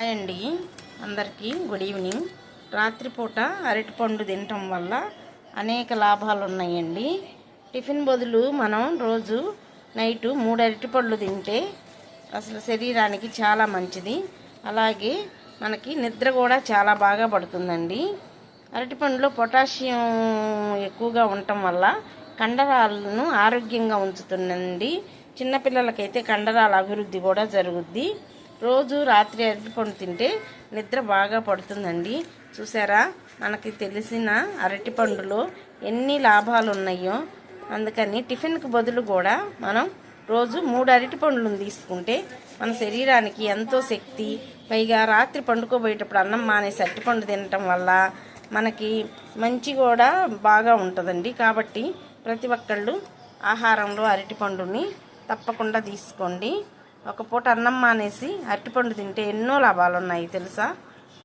Hi అండి, అందరికీ good evening. రాత్రిపూట అరటిపండు తినటం వల్ల అనేక లాభాలు ఉన్నాయండి. టిఫిన్ బదులు మనం రోజు నైటు 3 అరటిపండ్లు తింటే అసలు శరీరానికి చాలా మంచిది. అలాగే మనకి నిద్ర కూడా చాలా బాగా పడుతుందండి. అరటిపండులో పొటాషియం ఎక్కువగా ఉండటం వల్ల కండరాలను ఆరోగ్యంగా ఉంచుతుందండి. చిన్నపిల్లలకైతే కండరాల అభివృద్ధి కూడా జరుగుద్ది. రోజు రాత్రి అరటిపండు తింటే నిద్ర బాగా పడుతుందండి. చూసారా, మనకి తెలిసిన అరటిపండులో ఎన్ని లాభాలు ఉన్నాయో. అందుకని టిఫిన్కి బదులు కూడా మనం రోజు 3 అరటిపండ్లను తీసుకుంటే మన శరీరానికి ఎంతో శక్తి, పైగా రాత్రి పండుకోబోయేటప్పుడు అన్నం మానేసి అరటిపండు తినటం వల్ల మనకి మంచి కూడా బాగా ఉంటుందండి. కాబట్టి ప్రతి ఒక్కళ్ళు ఆహారంలో అరటిపండుని తప్పకుండా తీసుకోండి. ఒక పూట అన్నం మానేసి అరటిపండు తింటే ఎన్నో లాభాలు ఉన్నాయి తెలుసా.